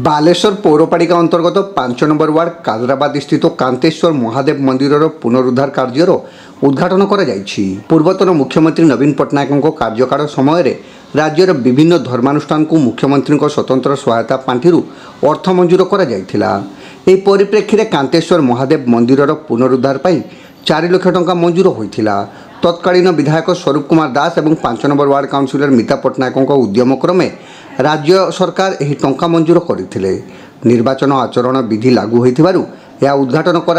बालेश्वर पौरपालिका अंतर्गत 5 number ward काजराबाद स्थित कांतेश्वर महादेव मंदिर पुनरुद्धार कार्यर उद्घाटन कर पूर्वतन मुख्यमंत्री नवीन पट्टनायक कार्यकाल समय राज्यर विभिन्न धर्मानुष्ठान को मुख्यमंत्री स्वतंत्र सहायता पांठि अर्थ मंजूर कर परिप्रेक्षी में कांतेश्वर महादेव मंदिर पुनरुद्धार 4 लाख टंका मंजूर होता। तत्कालीन विधायक स्वरूप कुमार दास और 5 नंबर वार्ड काउंसिलर मीता पट्टनायक उद्यम क्रमे राज्य सरकार यह टंका मंजूर करते। निर्वाचन आचरण विधि लागू होता उद्घाटन कर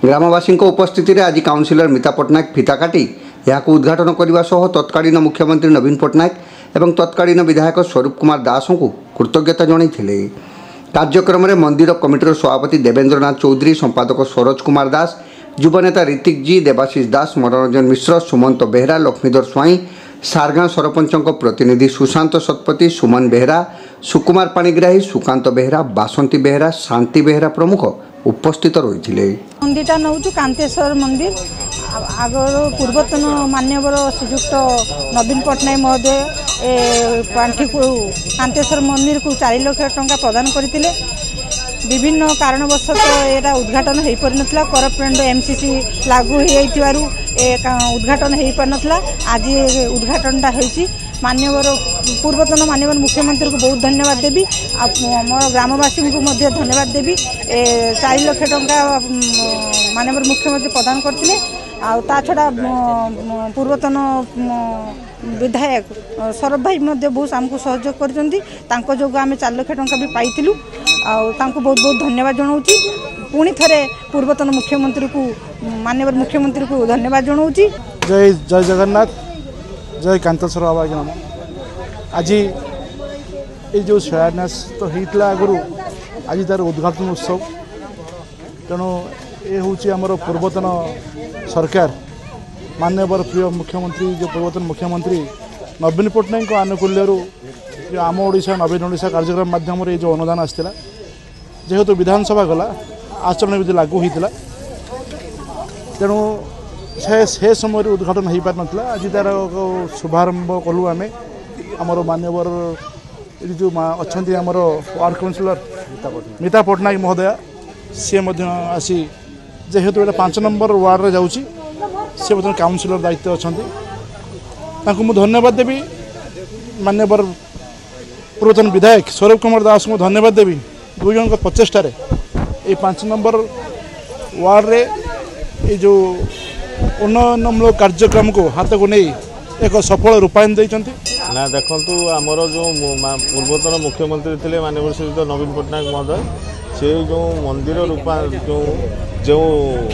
ग्रामवासी उपस्थित आज काउंसिलर मीता पट्टनायक फिता काटी यह उद्घाटन करने सह तत्कालीन मुख्यमंत्री नवीन पट्टनायक और तत्कालीन विधायक स्वरूप कुमार दास को कृतज्ञता जणाइथिले। कार्यक्रम में मंदिर कमिटर सभापति देवेंद्रनाथ चौधरी, संपादक सरोज कुमार दास, युवनेता ऋतिक जी, देवाशीष दास, मनोरंजन मिश्र, सुमंत बेहरा, लक्ष्मीधर स्वाई, सारगां सरपंच प्रतिनिधि सुशांत शतपथी, सुमन बेहरा, सुकुमार पाणिग्राही, सुकांत बेहरा, बासंती बेहरा, शांति बेहरा प्रमुख उपस्थित रही। मंदिरटा नौ कांतेश्वर मंदिर आगर पूर्वतन मान्यवर श्रीजुक्त नवीन पट्टनायक महोदय पांठि को कांतेश्वर मंदिर को 4 लाख टंका प्रदान करते। विभिन्न कारणवशत यहाँ उद्घाटन हो पार ना, करप्टेंड एमसीसी लागू हो उद्घाटन हो पार ना। आज उद्घाटनटा होती मान्यवर पूर्वतन मान्यवर मुख्यमंत्री को बहुत धन्यवाद देवी। मोर ग्रामवासी को धन्यवाद देवी। 4 लाख टंका मान्यवर मुख्यमंत्री प्रदान करते। ता छड़ा पूर्वतन विधायक सौरभ भाई बहुत आमको सहयोग कर जो आम 4 लाख टंका भी पाइलु। बहुत बहुत धन्यवाद जनाऊँ। पुणी थे पूर्वतन मुख्यमंत्री को मान्यवर मुख्यमंत्री को धन्यवाद जनाऊँ। जय जय जगन्नाथ, जय कांतेश्वर बाबा के नाम। आज ये जो शिलान्यास तो होता आगु आज तार उद्घाटन उत्सव, तेणु ये हूँ आमर पूर्वतन सरकार मान्यवर प्रिय मुख्यमंत्री जो पूर्वतन मुख्यमंत्री नवीन पट्टनायक आनुकूल्य जो आम ओडिशा नवीन ओडिशा कार्यक्रम माध्यम जो अनुदान आसाला जेहेतु विधानसभा गला आचरण विधि लागू होता, तेणु से समय उद्घाटन हो पार ना। आज तार शुभारंभ कलु आम आमर मान्यवर जो अच्छा आमर वार्ड काउंसिलर मीता पट्टनायक महोदया सी आसी जेहेतु ये 5 नंबर वार्ड जाऊँगी सी काउंसिलर दायित्व अच्छा मुझे धन्यवाद देवी। मान्यवर पूर्वतन विधायक स्वरूप कुमार दास को धन्यवाद देवी। दुई जन प्रचेषार ये 5 नंबर वार्ड रे ये जो उन्नयनमूलक कार्यक्रम को हाथ को नहीं एक सफल रूपायन देते ना। देखु आमर जो पूर्वतन मुख्यमंत्री थे माननीय श्रीयुत नवीन पट्टनायक महोदय से जो मंदिर जो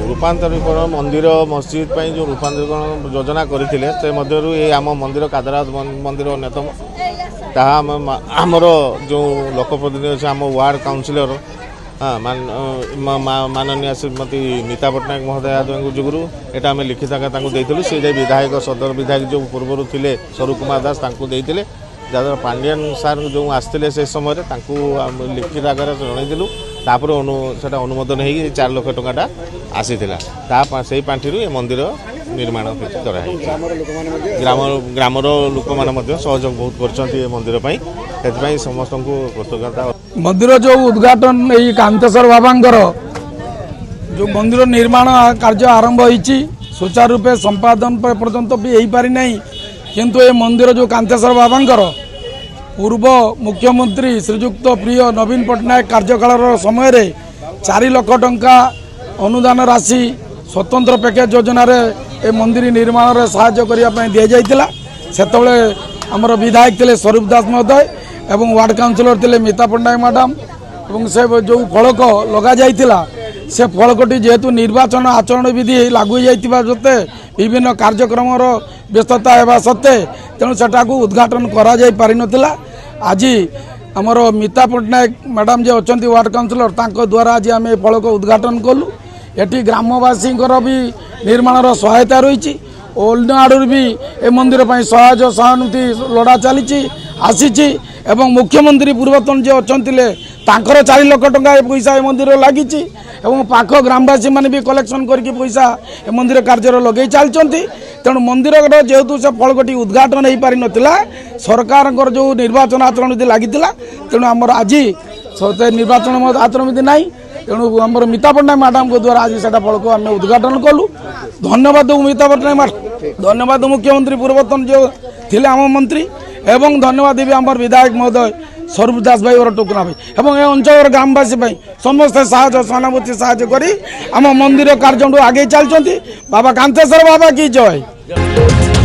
रूपांतरीकरण मंदिर मस्जिद जो रूपांतरीकरण योजना करते आम मंदिर काजराबाद मंदिर अन्यतम। ताहा आमर जो लोकप्रतिनिधि अच्छे आम वार्ड काउंसिलर माननीय श्रीमती मीता पट्टनायक महोदया जुगुरु यहाँ आम लिखित आकार देलु। सी विधायक सदर विधायक जो पूर्व थे स्वरूप कुमार दास देते जहाँ पांडियन सार जो आसते से समय लिखित आकार जनईलु। तापर से अनुमोदन हो 4 लाख टंका आसी से पांठि ये मंदिर निर्माण कराई। ग्रामर लोक मैंने सहयोग बहुत कर मंदिर से समस्त को कृतज्ञता। मंदिर जो उद्घाटन यही कांतेश्वर बाबांकर जो मंदिर निर्माण कार्य आरंभ होती सुचारू रूपे संपादन पर्यंत भी हो पारि नहीं, किंतु ये मंदिर जो कांतेश्वर बाबांकर पूर्व मुख्यमंत्री श्रीजुक्त प्रिय नवीन पट्टनायक कार्यकाल समय 4 लाख टंका अनुदान राशि स्वतंत्र पैकेज योजना ए मंदिर निर्माण में साहाय्य करने दि जाता। सेतबले आमर विधायक थे स्वरूप दास महोदय एवं वार्ड काउंसिलर थे मीता पट्टनायक मैडम और से जो फलक लग जाता से फलकटी जेहेतु निर्वाचन आचरण विधि लागू जाता सत्ते विभिन्न कार्यक्रम व्यस्तता होगा सत्ते तेणु सेटा को उद्घाटन करा पारि नथिला। आज आमर मीता पट्टनायक मैडम जे अच्छा वार्ड काउंसिलर द्वारा आज आम फलक उद्घाटन कलु। ये ग्रामवासी भी निर्माण सहायता रही अन्य आड़ भी ए मंदिर पर सहयोग सहानुभूति लड़ा चली आसी एवं मुख्यमंत्री पूर्वतन जो अच्छा 4 लाख टंका पैसा ए मंदिर लगी पाख ग्रामवासी मैंने भी कलेक्शन करके पैसा ए मंदिर कार्य लगे चलती। तेणु मंदिर जेहेतु से फलकटी उद्घाटन हो पारि नथिला सरकार जो निर्वाचन आचरण विधि लगी तेणु आमर आज निर्वाचन आचरण विधि ना तेणु आमर मीता पट्टनायक मैडम द्वारा आज से फल को आम उद्घाटन कलु। धन्यवाद मीता पट्टनायक, धन्यवाद मुख्यमंत्री पूर्वतन जो थे आम मंत्री एवं धन्यवाद देवी आम विधायक महोदय स्वरूप दास भाई और टोकना भाई एवं ए अंचल ग्रामवासी समस्ते सहानुभूति साहय करी आम मंदिर कार्य आगे चलती। बाबा कांतेश्वर बाबा की जय।